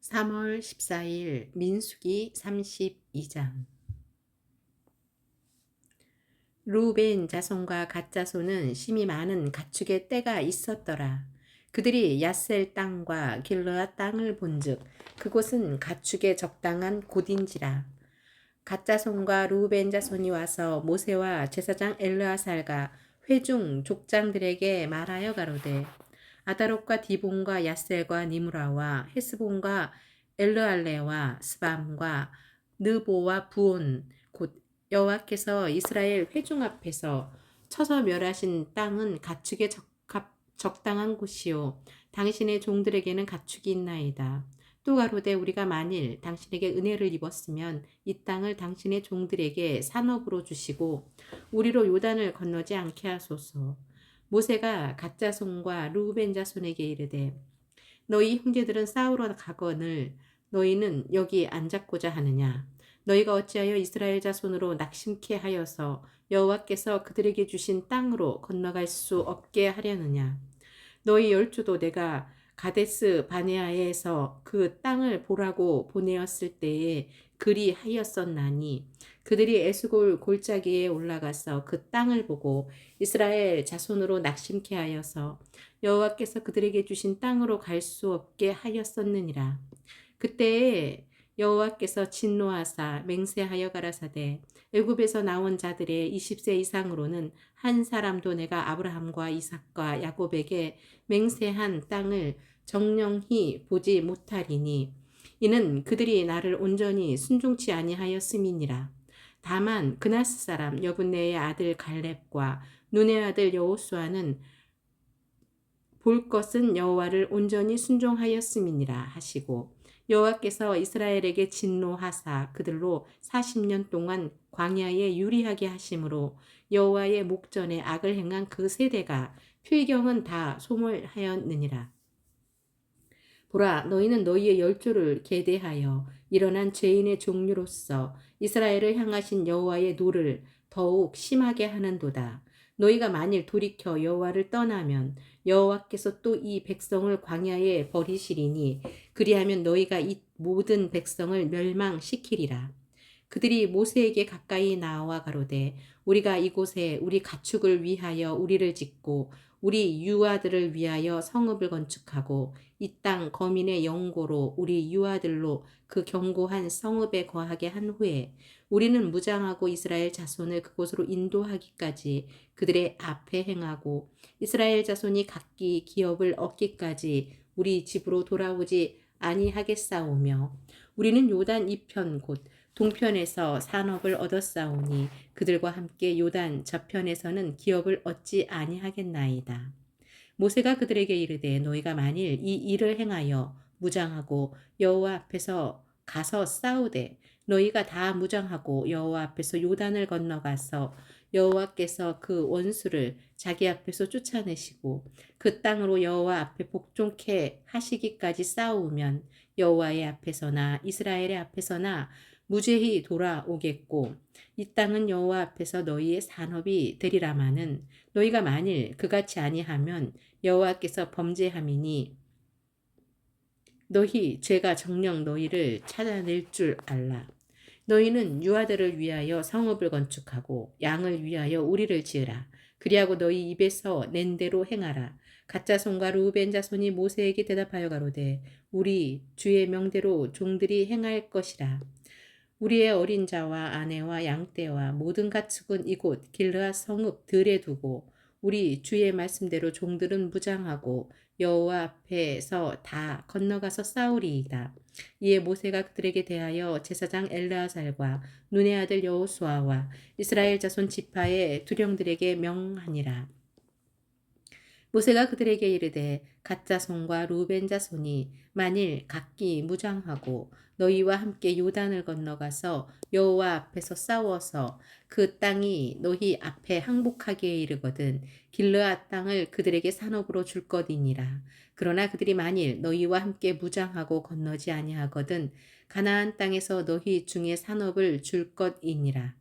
3월 14일 민수기 32장. 루벤 자손과 갓 자손은 심히 많은 가축의 떼가 있었더라. 그들이 야셀 땅과 길르앗 땅을 본즉 그곳은 가축의 적당한 곳인지라. 갓 자손과 루벤 자손이 와서 모세와 제사장 엘르아살과 회중 족장들에게 말하여 가로되 아다롯과 디본과 야셀과 니므라와 헤스본과 엘르알레와 스밤과 느보와 부온 곧 여호와께서 이스라엘 회중 앞에서 쳐서 멸하신 땅은 가축의 적당한 곳이요 당신의 종들에게는 가축이 있나이다. 또 가로되 우리가 만일 당신에게 은혜를 입었으면 이 땅을 당신의 종들에게 산업으로 주시고 우리로 요단을 건너지 않게 하소서. 모세가 갓 자손과 루벤 자손에게 이르되 너희 형제들은 싸우러 가거늘 너희는 여기 앉았고자 하느냐. 너희가 어찌하여 이스라엘 자손으로 낙심케 하여서 여호와께서 그들에게 주신 땅으로 건너갈 수 없게 하려느냐. 너희 열조도 내가 가데스 바네아에서 그 땅을 보라고 보내었을 때에 그리 하였었나니 그들이 에스골 골짜기에 올라가서 그 땅을 보고 이스라엘 자손으로 낙심케 하여서 여호와께서 그들에게 주신 땅으로 갈 수 없게 하였었느니라. 그때에 여호와께서 진노하사 맹세하여 가라사대 애굽에서 나온 자들의 20세 이상으로는 한 사람도 내가 아브라함과 이삭과 야곱에게 맹세한 땅을 정령히 보지 못하리니 이는 그들이 나를 온전히 순종치 아니하였음이니라. 다만 그나스 사람 여분네의 아들 갈렙과 눈의 아들 여호수아는 볼 것은 여호와를 온전히 순종하였음이니라 하시고 여호와께서 이스라엘에게 진노하사 그들로 40년 동안 광야에 유리하게 하심으로 여호와의 목전에 악을 행한 그 세대가 필경은 다 소멸하였느니라. 보라 너희는 너희의 열조를 계대하여 일어난 죄인의 종류로서 이스라엘을 향하신 여호와의 노를 더욱 심하게 하는도다. 너희가 만일 돌이켜 여호와를 떠나면 여호와께서 또 이 백성을 광야에 버리시리니 그리하면 너희가 이 모든 백성을 멸망시키리라. 그들이 모세에게 가까이 나와 가로되 우리가 이곳에 우리 가축을 위하여 우리를 짓고 우리 유아들을 위하여 성읍을 건축하고 이 땅 거민의 영고로 우리 유아들로 그 견고한 성읍에 거하게 한 후에 우리는 무장하고 이스라엘 자손을 그곳으로 인도하기까지 그들의 앞에 행하고 이스라엘 자손이 각기 기업을 얻기까지 우리 집으로 돌아오지 아니하겠사오며 우리는 요단 이편 곧 동편에서 산업을 얻었사오니 그들과 함께 요단 저편에서는 기업을 얻지 아니하겠나이다. 모세가 그들에게 이르되 너희가 만일 이 일을 행하여 무장하고 여호와 앞에서 가서 싸우되 너희가 다 무장하고 여호와 앞에서 요단을 건너가서 여호와께서 그 원수를 자기 앞에서 쫓아내시고 그 땅으로 여호와 앞에 복종케 하시기까지 싸우면 여호와의 앞에서나 이스라엘의 앞에서나 무죄히 돌아오겠고 이 땅은 여호와 앞에서 너희의 산업이 되리라마는 너희가 만일 그같이 아니하면 여호와께서 범죄함이니 너희 죄가 정녕 너희를 찾아낼 줄 알라. 너희는 유아들을 위하여 성읍을 건축하고 양을 위하여 우리를 지으라. 그리하고 너희 입에서 낸 대로 행하라. 갓 자손과 루벤 자손이 모세에게 대답하여 가로되 우리 주의 명대로 종들이 행할 것이라. 우리의 어린 자와 아내와 양떼와 모든 가축은 이곳 길르앗 성읍 들에 두고 우리 주의 말씀대로 종들은 무장하고 여호와 앞에서 다 건너가서 싸우리이다. 이에 모세가 그들에게 대하여 제사장 엘르아살과 눈의 아들 여호수아와 이스라엘 자손 지파의 두령들에게 명하니라. 모세가 그들에게 이르되 갓 자손과 루벤 자손이 만일 각기 무장하고 너희와 함께 요단을 건너가서 여호와 앞에서 싸워서 그 땅이 너희 앞에 항복하기에 이르거든 길르앗 땅을 그들에게 산업으로 줄 것이니라. 그러나 그들이 만일 너희와 함께 무장하고 건너지 아니하거든 가나안 땅에서 너희 중에 산업을 줄 것이니라.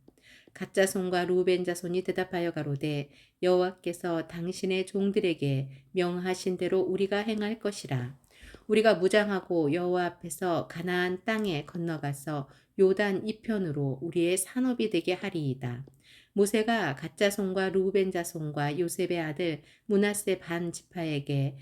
갓 자손과 루벤 자손이 대답하여 가로되 여호와께서 당신의 종들에게 명하신 대로 우리가 행할 것이라. 우리가 무장하고 여호와 앞에서 가나안 땅에 건너가서 요단 이편으로 우리의 산업이 되게 하리이다. 모세가 갓 자손과 루벤 자손과 요셉의 아들 므낫세 반 지파에게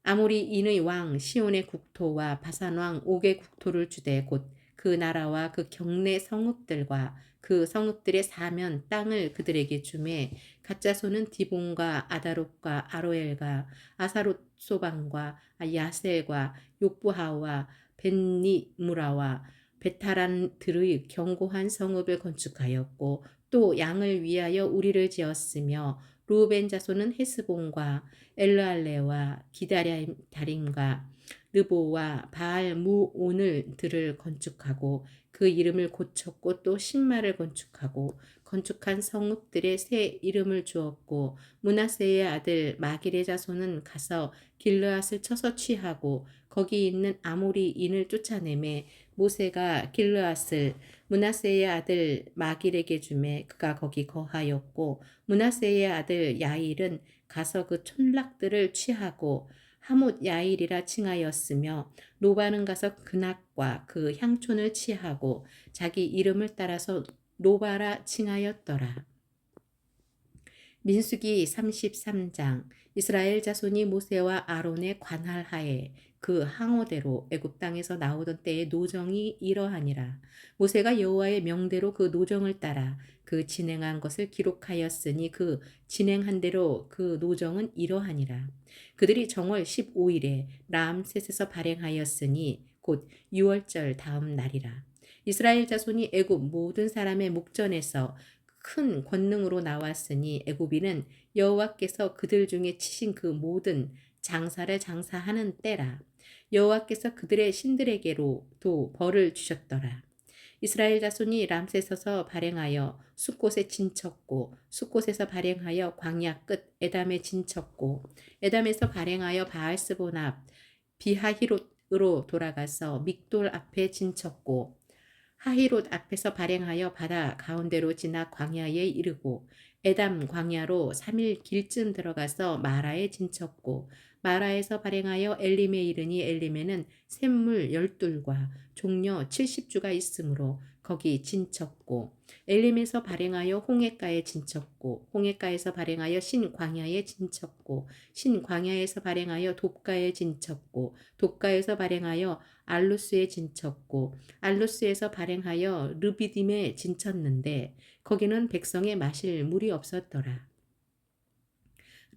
아모리 인의 왕 시온의 국토와 바산 왕 옥의 국토를 주되 곧 그 나라와 그 경내 성읍들과 그 성읍들의 사면 땅을 그들에게 주매 갓자손은 디본과 아다롯과 아로엘과 아사롯소방과 야셀과 욕부하와 벤니무라와 베타란들의 견고한 성읍을 건축하였고 또 양을 위하여 우리를 지었으며 루벤 자손은 헤스본과 엘르알레와 기다림과 르보와 바알 무온을 들을 건축하고 그 이름을 고쳤고 또 신마를 건축하고 건축한 성읍들의 새 이름을 주었고 므낫세의 아들 마길의 자손은 가서 길르앗을 쳐서 취하고 거기 있는 아모리인을 쫓아내매 모세가 길르앗을 므낫세의 아들 마길에게 주매 그가 거기 거하였고 므낫세의 아들 야일은 가서 그 촌락들을 취하고 하못 야일이라 칭하였으며 노바는 가서 그낙과 그 향촌을 취하고 자기 이름을 따라서 노바라 칭하였더라. 민수기 33장 이스라엘 자손이 모세와 아론의 관할하에 그 항오대로 애굽 땅에서 나오던 때의 노정이 이러하니라. 모세가 여호와의 명대로 그 노정을 따라 그 진행한 것을 기록하였으니 그 진행한 대로 그 노정은 이러하니라. 그들이 정월 15일에 람셋에서 발행하였으니 곧 6월절 다음 날이라. 이스라엘 자손이 애굽 모든 사람의 목전에서 큰 권능으로 나왔으니 애굽인은 여호와께서 그들 중에 치신 그 모든 장사를 장사하는 때라. 여호와께서 그들의 신들에게로도 벌을 주셨더라. 이스라엘 자손이 람셋에서 발행하여 숫곳에 진쳤고 숫곳에서 발행하여 광야 끝 에담에 진쳤고 에담에서 발행하여 바알스본 앞 비하히롯으로 돌아가서 믹돌 앞에 진쳤고 하히롯 앞에서 발행하여 바다 가운데로 지나 광야에 이르고 에담 광야로 3일 길쯤 들어가서 마라에 진쳤고 마라에서 발행하여 엘림에 이르니 엘림에는 샘물 12과 종려 70주가 있으므로 거기 진쳤고 엘림에서 발행하여 홍해가에 진쳤고 홍해가에서 발행하여 신광야에 진쳤고 신광야에서 발행하여 돕가에 진쳤고 돕가에서 발행하여 알루스에 진쳤고 알루스에서 발행하여 르비딤에 진쳤는데 거기는 백성의 마실 물이 없었더라.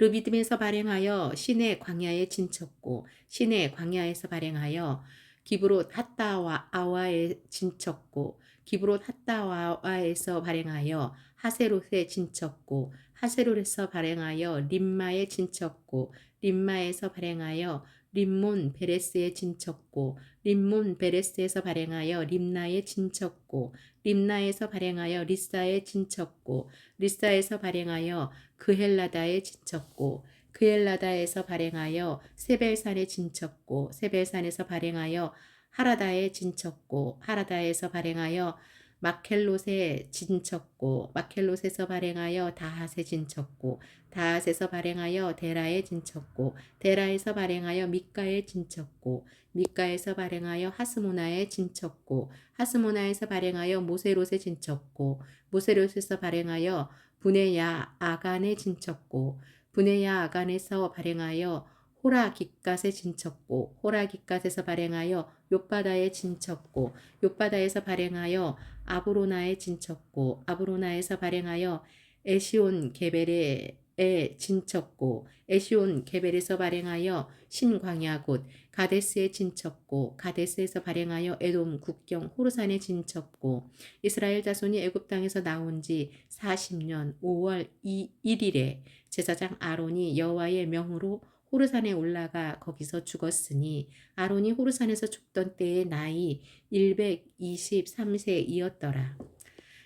르비딤에서 발행하여 신의 광야에 진쳤고 신의 광야에서 발행하여 기브롯 핫다와아와에 진쳤고 기브롯 핫다와아에서 발행하여 하세롯에 진쳤고 하세롯에서 발행하여 림마에 진쳤고 림마에서 발행하여 림몬 베레스에 진쳤고 림몬 베레스에서 발행하여 림나에 진쳤고 림나에서 발행하여 리사에 진쳤고 리사에서 발행하여 그헬라다에 진쳤고 그헬라다에서 발행하여 세벨산에 진쳤고 세벨산에서 발행하여 하라다에 진쳤고 하라다에서 발행하여 마켈롯에 진쳤고 마켈롯에서 발행하여 다핫에 진쳤고 다핫에서 발행하여 데라에 진쳤고 데라에서 발행하여 미가에 진쳤고 미가에서 발행하여 하스모나에 진쳤고 하스모나에서 발행하여 모세롯에 진쳤고 모세롯에서 발행하여 분해야 아간에 진쳤고 분해야 아간에서 발행하여 호라 깃갓에 진쳤고 호라 깃갓에서 발행하여 욥바다에 진쳤고 욥바다에서 발행하여 아브로나에 진쳤고 아브로나에서 발행하여 에시온 게벨에 진쳤고 에시온 게벨에서 발행하여 신광야 곧 가데스에 진쳤고 가데스에서 발행하여 에돔 국경 호르산에 진쳤고 이스라엘 자손이 애굽 땅에서 나온 지 40년 5월 1일에 제사장 아론이 여호와의 명으로 호르산에 올라가 거기서 죽었으니 아론이 호르산에서 죽던 때의 나이 123세이었더라.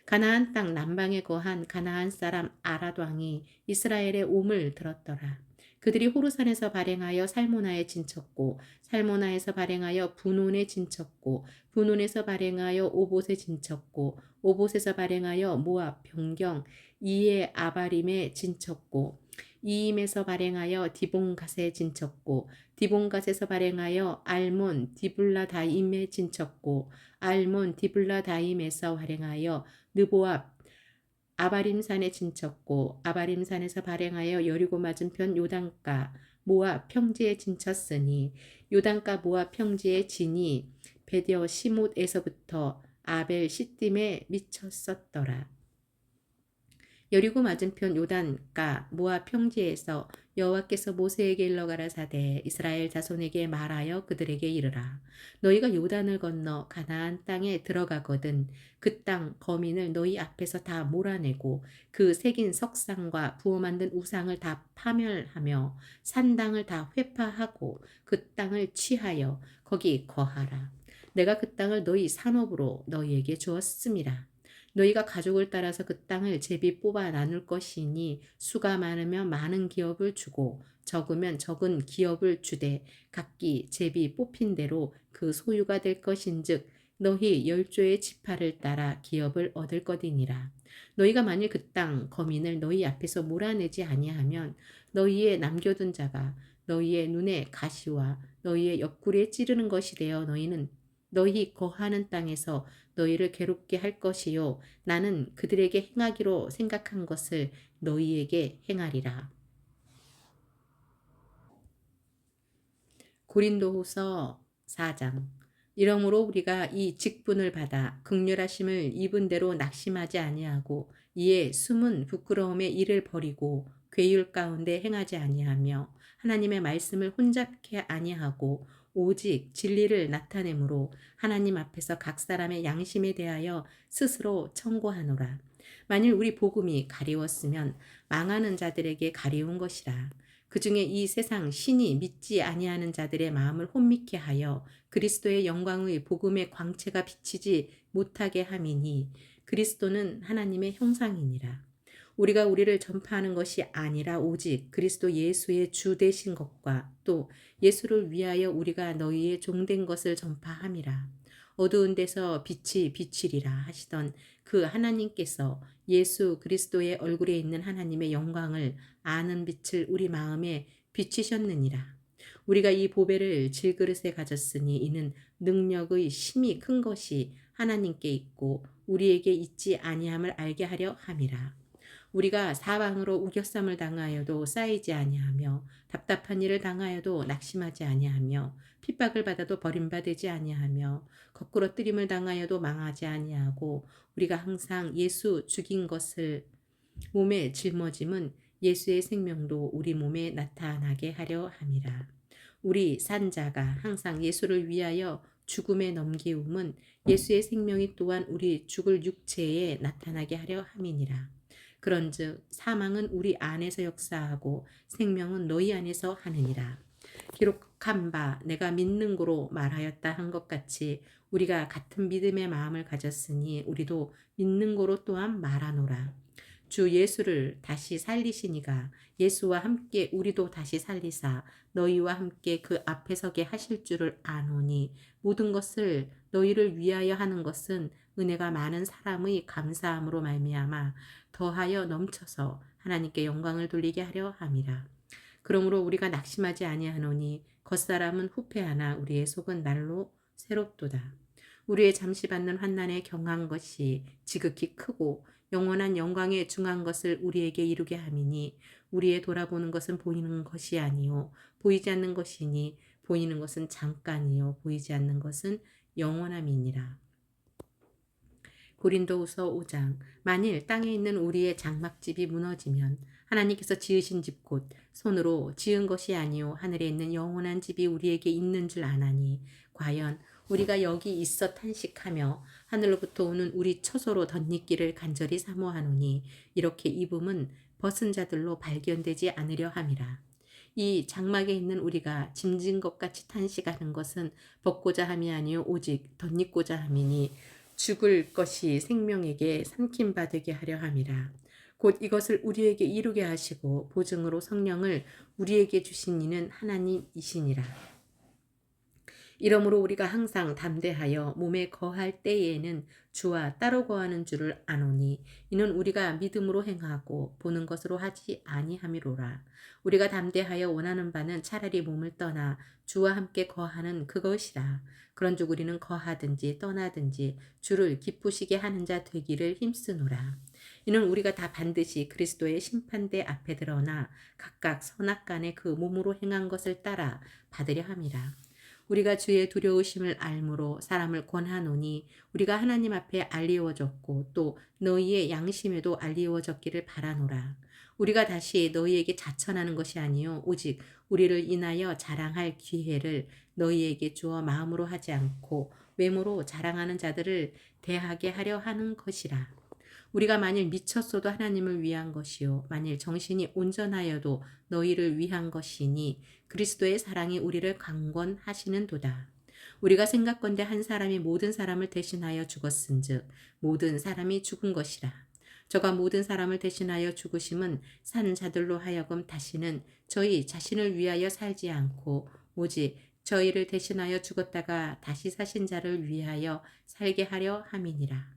가나안 땅 남방에 거한 가나안 사람 아랏 왕이 이스라엘의 옴을 들었더라. 그들이 호르산에서 발행하여 살모나에 진쳤고 살모나에서 발행하여 분온에 진쳤고 분온에서 발행하여 오봇에 진쳤고 오봇에서 발행하여 모압 변경 이에 아바림에 진쳤고 이임에서 발행하여 디본갓에 진쳤고 디본갓에서 발행하여 알몬 디블라다임에 진쳤고 알몬 디블라다임에서 발행하여 느보압 아바림산에 진쳤고 아바림산에서 발행하여 여리고 맞은편 요단가 모압 평지에 진쳤으니 요단가 모압 평지에 진이 베디어 시못에서부터 아벨 시딤에 미쳤었더라. 여리고 맞은편 요단가 모압 평지에서 여호와께서 모세에게 일러 가라사대 이스라엘 자손에게 말하여 그들에게 이르라. 너희가 요단을 건너 가나안 땅에 들어가거든 그 땅 거민을 너희 앞에서 다 몰아내고 그 새긴 석상과 부어 만든 우상을 다 파멸하며 산당을 다 회파하고 그 땅을 취하여 거기 거하라. 내가 그 땅을 너희 산업으로 너희에게 주었음이라. 너희가 가족을 따라서 그 땅을 제비 뽑아 나눌 것이니 수가 많으면 많은 기업을 주고 적으면 적은 기업을 주되 각기 제비 뽑힌 대로 그 소유가 될 것인즉 너희 열조의 지파를 따라 기업을 얻을 것이니라. 너희가 만일 그 땅 거민을 너희 앞에서 몰아내지 아니하면 너희의 남겨둔 자가 너희의 눈에 가시와 너희의 옆구리에 찌르는 것이 되어 너희는 너희 거하는 땅에서 너희를 괴롭게 할 것이요 나는 그들에게 행하기로 생각한 것을 너희에게 행하리라. 고린도후서 4장. 이러므로 우리가 이 직분을 받아 극률하심을 입은 대로 낙심하지 아니하고 이에 숨은 부끄러움의 일을 버리고 괴율 가운데 행하지 아니하며 하나님의 말씀을 혼잡케 아니하고 오직 진리를 나타내므로 하나님 앞에서 각 사람의 양심에 대하여 스스로 청구하노라. 만일 우리 복음이 가리웠으면 망하는 자들에게 가리운 것이라. 그 중에 이 세상 신이 믿지 아니하는 자들의 마음을 혼미케 하여 그리스도의 영광의 복음의 광채가 비치지 못하게 함이니 그리스도는 하나님의 형상이니라. 우리가 우리를 전파하는 것이 아니라 오직 그리스도 예수의 주 되신 것과 또 예수를 위하여 우리가 너희의 종된 것을 전파함이라. 어두운 데서 빛이 비치리라 하시던 그 하나님께서 예수 그리스도의 얼굴에 있는 하나님의 영광을 아는 빛을 우리 마음에 비치셨느니라. 우리가 이 보배를 질그릇에 가졌으니 이는 능력의 심히 큰 것이 하나님께 있고 우리에게 있지 아니함을 알게 하려 함이라. 우리가 사방으로 우겨쌈을 당하여도 쌓이지 아니하며 답답한 일을 당하여도 낙심하지 아니하며 핍박을 받아도 버림받지 아니하며 거꾸로 뜨림을 당하여도 망하지 아니하고 우리가 항상 예수 죽인 것을 몸에 짊어짐은 예수의 생명도 우리 몸에 나타나게 하려 함이라. 우리 산자가 항상 예수를 위하여 죽음에 넘기움은 예수의 생명이 또한 우리 죽을 육체에 나타나게 하려 함이니라. 그런즉 사망은 우리 안에서 역사하고 생명은 너희 안에서 하느니라. 기록한 바 내가 믿는 고로 말하였다 한 것 같이 우리가 같은 믿음의 마음을 가졌으니 우리도 믿는 고로 또한 말하노라. 주 예수를 다시 살리시니가 예수와 함께 우리도 다시 살리사 너희와 함께 그 앞에 서게 하실 줄을 아노니 모든 것을 너희를 위하여 하는 것은 은혜가 많은 사람의 감사함으로 말미암아 더하여 넘쳐서 하나님께 영광을 돌리게 하려 함이라. 그러므로 우리가 낙심하지 아니하노니 겉사람은 후패하나 우리의 속은 날로 새롭도다. 우리의 잠시 받는 환난에 경한 것이 지극히 크고 영원한 영광에 중한 것을 우리에게 이루게 함이니 우리의 돌아보는 것은 보이는 것이 아니요 보이지 않는 것이니 보이는 것은 잠깐이요 보이지 않는 것은 영원함이니라. 고린도후서 5장. 만일 땅에 있는 우리의 장막집이 무너지면 하나님께서 지으신 집 곧 손으로 지은 것이 아니요 하늘에 있는 영원한 집이 우리에게 있는 줄 아나니 과연 우리가 여기 있어 탄식하며 하늘로부터 오는 우리 처소로 덧입기를 간절히 사모하노니 이렇게 입음은 벗은 자들로 발견되지 않으려 함이라. 이 장막에 있는 우리가 짐진 것 같이 탄식하는 것은 벗고자 함이 아니요 오직 덧입고자 함이니 죽을 것이 생명에게 삼킨 바 되게 하려 함이라. 곧 이것을 우리에게 이루게 하시고 보증으로 성령을 우리에게 주신 이는 하나님이시니라. 이러므로 우리가 항상 담대하여 몸에 거할 때에는 주와 따로 거하는 줄을 아노니 이는 우리가 믿음으로 행하고 보는 것으로 하지 아니함이로라. 우리가 담대하여 원하는 바는 차라리 몸을 떠나 주와 함께 거하는 그것이라. 그런즉 우리는 거하든지 떠나든지 주를 기쁘시게 하는 자 되기를 힘쓰노라. 이는 우리가 다 반드시 그리스도의 심판대 앞에 드러나 각각 선악간에 그 몸으로 행한 것을 따라 받으려 함이라. 우리가 주의 두려우심을 알므로 사람을 권하노니 우리가 하나님 앞에 알리워졌고 또 너희의 양심에도 알리워졌기를 바라노라. 우리가 다시 너희에게 자천하는 것이 아니요 오직 우리를 인하여 자랑할 기회를 너희에게 주어 마음으로 하지 않고 외모로 자랑하는 자들을 대하게 하려 하는 것이라. 우리가 만일 미쳤어도 하나님을 위한 것이요 만일 정신이 온전하여도 너희를 위한 것이니 그리스도의 사랑이 우리를 강권하시는도다. 우리가 생각건대 한 사람이 모든 사람을 대신하여 죽었은즉 모든 사람이 죽은 것이라. 저가 모든 사람을 대신하여 죽으심은 산 자들로 하여금 다시는 저희 자신을 위하여 살지 않고 오직 저희를 대신하여 죽었다가 다시 사신 자를 위하여 살게 하려 함이니라.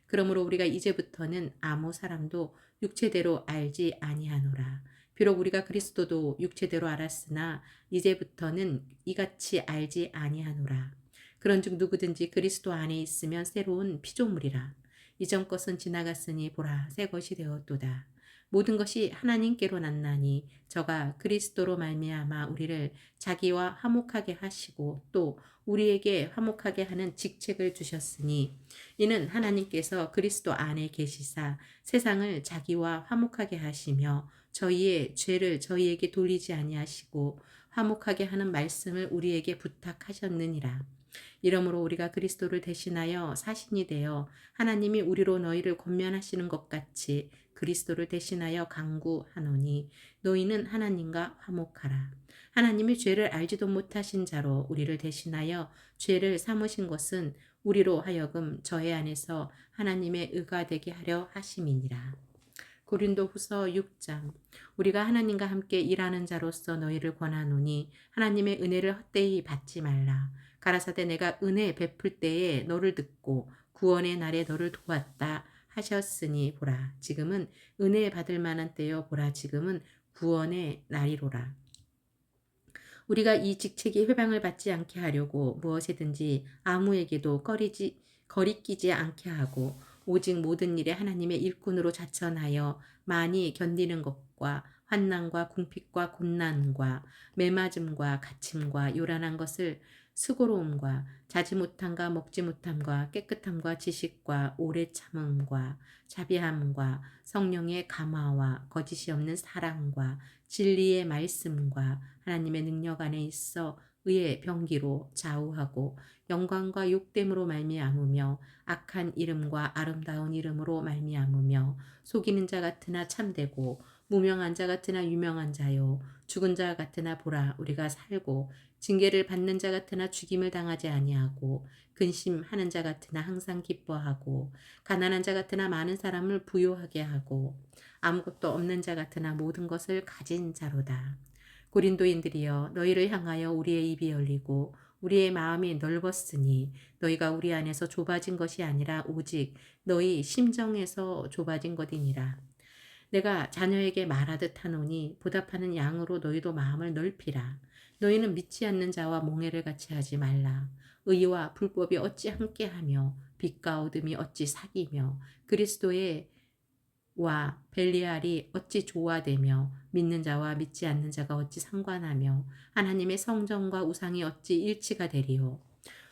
그러므로 우리가 이제부터는 아무 사람도 육체대로 알지 아니하노라. 비록 우리가 그리스도도 육체대로 알았으나 이제부터는 이같이 알지 아니하노라. 그런즉 누구든지 그리스도 안에 있으면 새로운 피조물이라. 이전 것은 지나갔으니 보라 새 것이 되었도다. 모든 것이 하나님께로 났나니 저가 그리스도로 말미암아 우리를 자기와 화목하게 하시고 또 우리에게 화목하게 하는 직책을 주셨으니 이는 하나님께서 그리스도 안에 계시사 세상을 자기와 화목하게 하시며 저희의 죄를 저희에게 돌리지 아니하시고 화목하게 하는 말씀을 우리에게 부탁하셨느니라. 이러므로 우리가 그리스도를 대신하여 사신이 되어 하나님이 우리로 너희를 권면하시는 것 같이 그리스도를 대신하여 강구하노니 너희는 하나님과 화목하라. 하나님이 죄를 알지도 못하신 자로 우리를 대신하여 죄를 삼으신 것은 우리로 하여금 저의 안에서 하나님의 의가 되게 하려 하심이니라. 고린도후서 6장. 우리가 하나님과 함께 일하는 자로서 너희를 권하노니 하나님의 은혜를 헛되이 받지 말라. 가라사대 내가 은혜 베풀 때에 너를 듣고 구원의 날에 너를 도왔다 하셨으니 보라 지금은 은혜 받을 만한 때요 보라 지금은 구원의 날이로라. 우리가 이 직책이 회방을 받지 않게 하려고 무엇이든지 아무에게도 거리끼지 않게 하고 오직 모든 일에 하나님의 일꾼으로 자천하여 많이 견디는 것과 환난과 궁핍과 곤난과 매맞음과 갇힘과 요란한 것을 수고로움과 자지 못함과 먹지 못함과 깨끗함과 지식과 오래 참음과 자비함과 성령의 감화와 거짓이 없는 사랑과 진리의 말씀과 하나님의 능력 안에 있어 의의 병기로 좌우하고 영광과 욕됨으로 말미암으며 악한 이름과 아름다운 이름으로 말미암으며 속이는 자 같으나 참되고 무명한 자 같으나 유명한 자요 죽은 자 같으나 보라 우리가 살고 징계를 받는 자 같으나 죽임을 당하지 아니하고 근심하는 자 같으나 항상 기뻐하고 가난한 자 같으나 많은 사람을 부요하게 하고 아무것도 없는 자 같으나 모든 것을 가진 자로다. 고린도인들이여 너희를 향하여 우리의 입이 열리고 우리의 마음이 넓었으니 너희가 우리 안에서 좁아진 것이 아니라 오직 너희 심정에서 좁아진 것이니라. 내가 자녀에게 말하듯 하노니 보답하는 양으로 너희도 마음을 넓히라. 너희는 믿지 않는 자와 몽해를 같이 하지 말라. 의와 불법이 어찌 함께하며 빛과 어둠이 어찌 사귀며 그리스도의 와 벨리알이 어찌 조화되며 믿는 자와 믿지 않는 자가 어찌 상관하며 하나님의 성전과 우상이 어찌 일치가 되리요.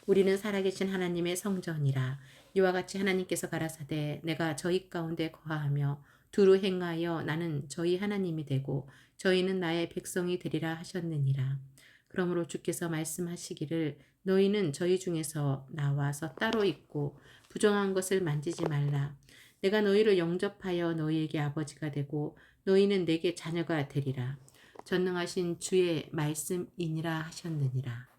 우리는 살아계신 하나님의 성전이라. 이와 같이 하나님께서 가라사대 내가 저희 가운데 거하며 두루 행하여 나는 저희 하나님이 되고 저희는 나의 백성이 되리라 하셨느니라. 그러므로 주께서 말씀하시기를 너희는 저희 중에서 나와서 따로 있고 부정한 것을 만지지 말라. 내가 너희를 영접하여 너희에게 아버지가 되고 너희는 내게 자녀가 되리라. 전능하신 주의 말씀이니라 하셨느니라.